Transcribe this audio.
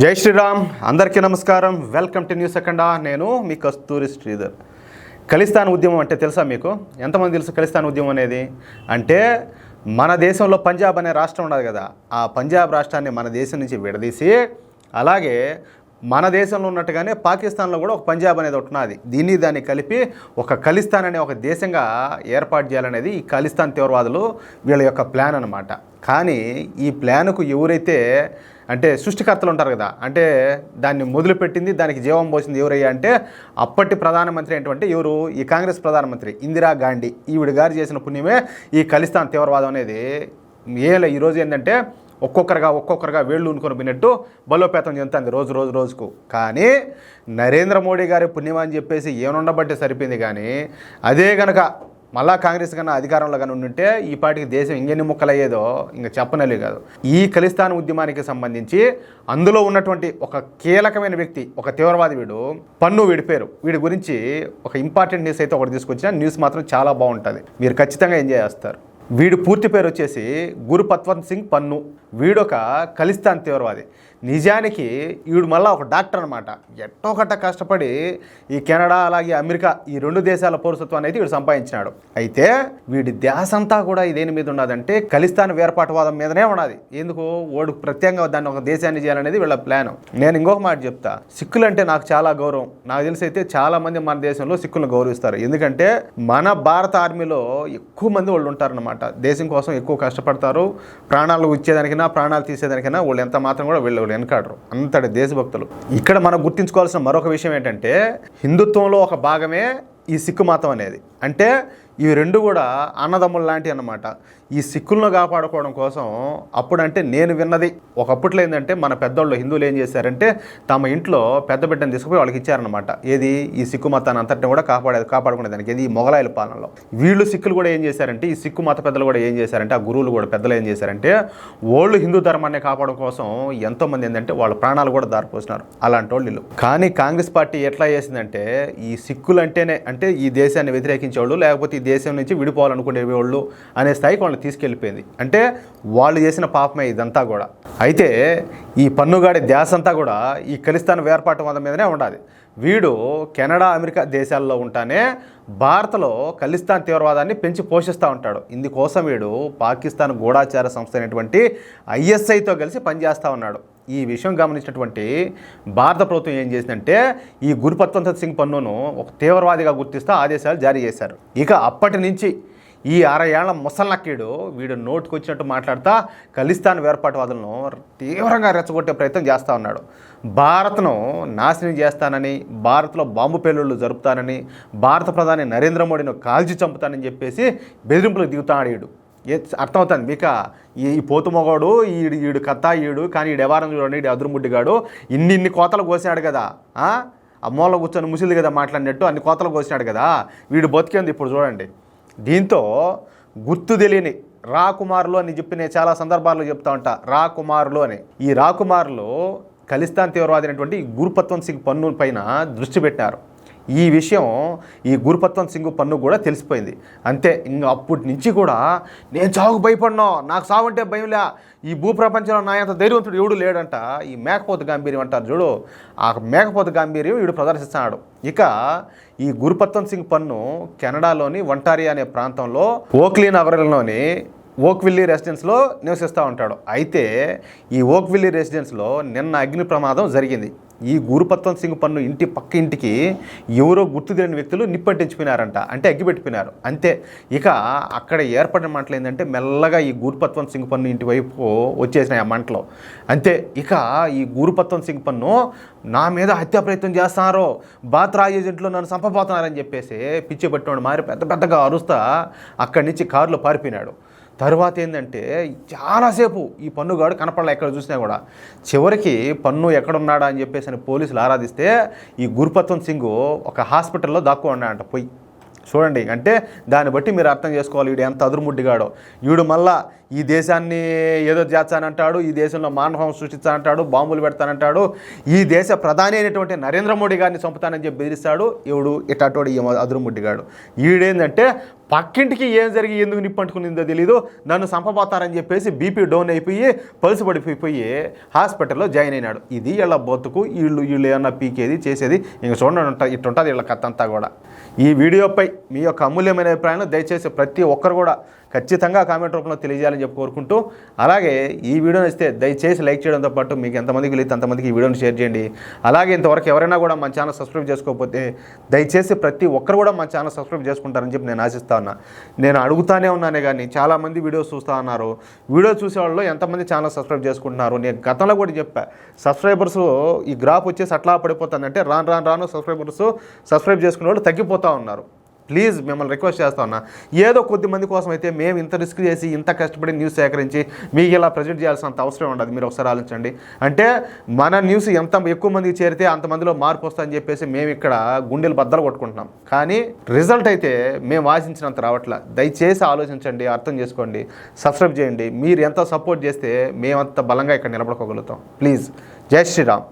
జై శ్రీరామ్, అందరికీ నమస్కారం. వెల్కమ్ టు న్యూస్ సెకండా. నేను మీ కస్తూరి శ్రీధర్. ఖలిస్తాన్ ఉద్యమం అంటే తెలుసా మీకు? ఎంతమంది తెలుసు ఖలిస్తాన్ ఉద్యమం అనేది? అంటే మన దేశంలో పంజాబ్ అనే రాష్ట్రం ఉండదు కదా, ఆ పంజాబ్ రాష్ట్రాన్ని మన దేశం నుంచి విడదీసి, అలాగే మన దేశంలో ఉన్నట్టుగానే పాకిస్తాన్లో కూడా ఒక పంజాబ్ అనేది ఉన్నది. దాన్ని కలిపి ఒక ఖలిస్తాన్ అనే ఒక దేశంగా ఏర్పాటు చేయాలనేది ఈ ఖలిస్తాన్ తీవ్రవాదులు వీళ్ళ యొక్క ప్లాన్ అనమాట. కానీ ఈ ప్లాన్కు ఎవరైతే అంటే సృష్టికర్తలు ఉంటారు కదా, అంటే దాన్ని మొదలుపెట్టింది, దానికి జీవం పోసింది ఎవరయ్యా అంటే అప్పటి ప్రధానమంత్రి అయినటువంటి ఎవరు, ఈ కాంగ్రెస్ ప్రధానమంత్రి ఇందిరా గాంధీ. ఈవిడ గారు చేసిన పుణ్యమే ఈ ఖలిస్తాన్ తీవ్రవాదం అనేది. ఈరోజు ఏంటంటే ఒక్కొక్కరుగా వేళ్ళు ఉనుకొని పోయినట్టు బలోపేతం చెందుతుంది రోజుకు. కానీ నరేంద్ర మోడీ గారి పుణ్యం అని చెప్పేసి ఏమనుండబట్టే సరిపోయింది. కానీ అదే గనక మళ్ళా కాంగ్రెస్ కన్నా అధికారంలో కానీ ఉంటే ఈ పాటికి దేశం ఇంకెన్ని ముక్కలయ్యేదో ఇంకా చెప్పనలే కాదు. ఈ ఖలిస్తాన్ ఉద్యమానికి సంబంధించి అందులో ఉన్నటువంటి ఒక కీలకమైన వ్యక్తి, ఒక తీవ్రవాది పన్ను పేరు. వీడి గురించి ఒక ఇంపార్టెంట్ న్యూస్ అయితే ఒకటి తీసుకొచ్చిన. న్యూస్ మాత్రం చాలా బాగుంటుంది, మీరు ఖచ్చితంగా ఎంజాయ్ చేస్తారు. వీడు పూర్తి పేరు వచ్చేసి గురుపత్వంత్ సింగ్ పన్ను. వీడొక ఖలిస్తాన్ తీవ్రవాది. నిజానికి వీడు మళ్ళీ ఒక డాక్టర్ అనమాట. ఎట్టోకట్ట కష్టపడి ఈ కెనడా అలాగే అమెరికా ఈ రెండు దేశాల పౌరసత్వాన్ని అయితే వీడు సంపాదించినాడు. అయితే వీడి ధ్యాస అంతా కూడా ఇదేని మీద ఉన్నదంటే ఖలిస్తాన్ వేర్పాటువాదం మీదనే ఉన్నది. ఎందుకు ఓడు ప్రత్యేకంగా దాన్ని ఒక దేశాన్ని చేయాలనేది వీళ్ళ ప్లాన్. నేను ఇంకొక మాట చెప్తా, సిక్కులు అంటే నాకు చాలా గౌరవం. నాకు తెలిసి అయితే చాలా మంది మన దేశంలో సిక్కులను గౌరవిస్తారు. ఎందుకంటే మన భారత ఆర్మీలో ఎక్కువ మంది వాళ్ళు ఉంటారనమాట. దేశం కోసం ఎక్కువ కష్టపడతారు. ప్రాణాలు ఇచ్చేదానికైనా ప్రాణాలు తీసేదానికైనా వాళ్ళు ఎంత మాత్రం కూడా వీళ్ళు వెనకాడరు. అంతటి దేశభక్తులు. ఇక్కడ మనం గుర్తించుకోవాల్సిన మరొక విషయం ఏంటంటే హిందుత్వంలో ఒక భాగమే ఈ సిక్కు మతం అనేది. అంటే ఇవి రెండు కూడా అన్నదమ్ములు లాంటివి అన్నమాట. ఈ సిక్కులను కాపాడుకోవడం కోసం అప్పుడంటే నేను విన్నది ఒకప్పట్లో ఏంటంటే మన పెద్దోళ్ళు హిందువులు ఏం చేశారంటే తమ ఇంట్లో పెద్ద బిడ్డను తీసుకుపోయి వాళ్ళకి ఇచ్చారనమాట. ఏది ఈ సిక్కు మతాన్ని అంతటిని కూడా కాపాడుకునేదానికి. ఏది ఈ మొఘలాయుల పాలనలో. వీళ్ళు సిక్కులు కూడా ఏం చేశారంటే, ఈ సిక్కు మత పెద్దలు కూడా ఏం చేశారంటే, ఆ గురువులు కూడా పెద్దలు ఏం చేశారంటే వాళ్ళు హిందూ ధర్మాన్ని కాపాడడం కోసం ఎంతోమంది ఏంటంటే వాళ్ళ ప్రాణాలు కూడా దారిపోసినారు అలాంటి వాళ్ళు. కానీ కాంగ్రెస్ పార్టీ ఎట్లా చేసిందంటే ఈ సిక్కులు అంటేనే అంటే ఈ దేశాన్ని వ్యతిరేకించేవాళ్ళు, లేకపోతే ఈ దేశం నుంచి విడిపోవాలనుకునే వాళ్ళు అనే స్థాయికి వాళ్ళని తీసుకెళ్ళిపోయింది. అంటే వాళ్ళు చేసిన పాపమే ఇదంతా కూడా. అయితే ఈ పన్నుగాడి ధ్యాస అంతా కూడా ఈ ఖలిస్తాన్ వేర్పాటువాదం మీదనే ఉండాలి. వీడు కెనడా అమెరికా దేశాల్లో ఉంటానే భారత్లో ఖలిస్తాన్ తీవ్రవాదాన్ని పెంచి పోషిస్తూ ఉంటాడు. ఇందుకోసం వీడు పాకిస్తాన్ గూఢాచార సంస్థ అయినటువంటి ISIతో కలిసి పనిచేస్తూ ఉన్నాడు. ఈ విషయం గమనించినటువంటి భారత ప్రభుత్వం ఏం చేసిందంటే ఈ గురుపత్వంత్ సింగ్ పన్నును ఒక తీవ్రవాదిగా గుర్తిస్తూ ఆదేశాలు జారీ చేశారు. ఇక అప్పటి నుంచి ఈ 60 ఏళ్ల ముసలనక్కీడు వీడు నోటుకు వచ్చినట్టు మాట్లాడుతూ ఖలిస్తాన్ వేర్పాటువాదులను తీవ్రంగా రెచ్చగొట్టే ప్రయత్నం చేస్తూ ఉన్నాడు. భారత్ను నాశనం చేస్తానని, భారత్లో బాంబు పేలుళ్ళు జరుపుతానని, భారత ప్రధాని నరేంద్ర మోడీని కాల్చి చంపుతానని చెప్పేసి బెదిరింపులకు దిగుతాడు వీడు. అర్థమవుతుంది మీక ఈ పోతుమొగోడు ఈడు కత్తా ఈడు. కానీ ఈడు ఎవరని చూడండి, ఈడు అదురుముడ్డిగాడు. ఇన్ని కోతలు కోసినాడు కదా, ఆ మూల కూర్చొని ముసిలి కదా మాట్లాడినట్టు అన్ని కోతలు కోసినాడు కదా. వీడు బతికేంది ఇప్పుడు చూడండి. దీంతో గుర్తు తెలియని రాకుమారులు అని చెప్పి నేను చాలా సందర్భాల్లో చెప్తా ఉంటా. రాకుమారులు అని, ఈ రాకుమారులు ఖలిస్తాన్ తీవ్రవాది అయినటువంటి గురుపత్వంత్ సింగ్ పన్ను పైన దృష్టి పెట్టినారు. ఈ విషయం ఈ గురుపత్వంత్ సింగ్ పన్ను కూడా తెలిసిపోయింది. అంతే, ఇంకా అప్పటి నుంచి కూడా నేను చావుకు భయపడినా, నాకు సావంటే భయంలే, ఈ భూప్రపంచంలో నా అంత ధైర్యవంతుడు ఎవడు లేడంట. ఈ మేకపోతు గాంభీర్యం అంటారు చూడు, ఆ మేకపోతు గాంభీర్యం వీడు ప్రదర్శిస్తున్నాడు. ఇక ఈ గురుపత్వంత్ సింగ్ పన్ను కెనడాలోని ఒంటారియా అనే ప్రాంతంలో ఓక్లీ నగరంలోని ఓక్విల్లీ రెసిడెన్స్లో నివసిస్తూ ఉంటాడు. అయితే ఈ ఓక్విల్లీ రెసిడెన్స్లో నిన్న అగ్ని ప్రమాదం జరిగింది. ఈ గురుపత్వంత్ సింగ్ పన్ను ఇంటి పక్క ఇంటికి ఎవరో గుర్తు తెలియని వ్యక్తులు నిప్పంటించిపోయినారంట, అంటే అగ్గిపెట్టిపోయినారు. అంతే, ఇక అక్కడ ఏర్పడిన మంటలు ఏంటంటే మెల్లగా ఈ గురుపత్వంత్ సింగ్ పన్ను ఇంటి వైపు వచ్చేసినాయి ఆ మంటలో. అంతే, ఇక ఈ గురుపత్వంత్ సింగ్ పన్ను నా మీద హత్యా ప్రయత్నం చేస్తున్నారు, బాత్రా ఏజెంట్లు నన్ను చంపబోతున్నారని చెప్పేసి పిచ్చి పట్టినోడు మారి పెద్దగా అరుస్తా అక్కడి నుంచి కారులో పారిపోయినాడు. తర్వాత ఏంటంటే చాలాసేపు ఈ పన్నుగాడు కనపడలే ఎక్కడ చూసినా కూడా. చివరికి పన్ను ఎక్కడున్నాడా అని చెప్పేసి పోలీసులు ఆరాధిస్తే ఈ గురుపత్వంత్ సింగ్ ఒక హాస్పిటల్లో దాక్కు ఉన్నాడంట పోయి. చూడండి, అంటే దాన్ని బట్టి మీరు అర్థం చేసుకోవాలి వీడు ఎంత అదురుముడ్డిగాడో. వీడు మళ్ళా ఈ దేశాన్ని ఏదో చేస్తానంటాడు, ఈ దేశంలో మానవం సృష్టిస్తానంటాడు, బాంబులు పెడతానంటాడు, ఈ దేశ ప్రధాని అయినటువంటి నరేంద్ర మోడీ గారిని చంపుతానని చెప్పి బెదిరిస్తాడు. ఎవడు ఇటాటోడు ఈ అదురుముడ్డిగాడు. ఈడేందంటే పక్కింటికి ఏం జరిగి ఎందుకు నిప్పంటుకునిందో తెలీదు, నన్ను చంపబోతారని చెప్పేసి బీపీ డౌన్ అయిపోయి పల్సు పడిపోయి హాస్పిటల్లో జాయిన్ అయినాడు. ఇది వీళ్ళ బతుకు. వీళ్ళు ఏమన్నా పీకేది చేసేది ఇంక చూడండి, ఇట్టుంటుంది వీళ్ళ కథ అంతా కూడా. ఈ వీడియోపై మీ యొక్క అమూల్యమైన అభిప్రాయాన్ని దయచేసి ప్రతి ఒక్కరు కూడా ఖచ్చితంగా కామెంట్ రూపంలో తెలియజేయాలని చెప్పి కోరుకుంటూ, అలాగే ఈ వీడియో నచ్చితే దయచేసి లైక్ చేయడంతో పాటు మీకు ఎంతమందికి వెళితే అంతమందికి ఈ వీడియోని షేర్ చేయండి. అలాగే ఇంతవరకు ఎవరైనా కూడా మన ఛానల్ సబ్స్క్రైబ్ చేసుకోకపోతే దయచేసి ప్రతి ఒక్కరు కూడా మన ఛానల్ సబ్స్క్రైబ్ చేసుకుంటారని చెప్పి నేను ఆశిస్తా ఉన్నా. నేను అడుగుతానే ఉన్నానే కానీ చాలామంది వీడియోస్ చూస్తూ ఉన్నారు. వీడియో చూసే వాళ్ళు ఎంతమంది ఛానల్ సబ్స్క్రైబ్ చేసుకుంటున్నారు? నేను గతంలో కూడా చెప్పా, సబ్స్క్రైబర్స్ ఈ గ్రాఫ్ వచ్చేసి అట్లా పడిపోతుందంటే రాను సబ్స్క్రైబ్ చేసుకునే వాళ్ళు తగ్గిపోతూ ఉన్నారు. ప్లీజ్ మిమ్మల్ని రిక్వెస్ట్ చేస్తా ఉన్నా, ఏదో కొద్ది మంది కోసం అయితే మేము ఇంత రిస్క్ చేసి ఇంత కష్టపడి న్యూస్ సేకరించి మీకు ఇలా ప్రజెంట్ చేయాల్సినంత అవసరం ఉండదు. మీరు ఒకసారి ఆలోచించండి. అంటే మన న్యూస్ ఎంత ఎక్కువ మందికి చేరితే అంతమందిలో మార్పు వస్తుందని చెప్పేసి మేము ఇక్కడ గుండెలు బద్దలు కొట్టుకుంటున్నాం, కానీ రిజల్ట్ అయితే మేము ఆశించినంత రావట్లా. దయచేసి ఆలోచించండి, అర్థం చేసుకోండి, సబ్స్క్రైబ్ చేయండి. మీరు ఎంత సపోర్ట్ చేస్తే మేమంత బలంగా ఇక్కడ నిలబడుకోగలుగుతాం. ప్లీజ్, జై శ్రీరామ్.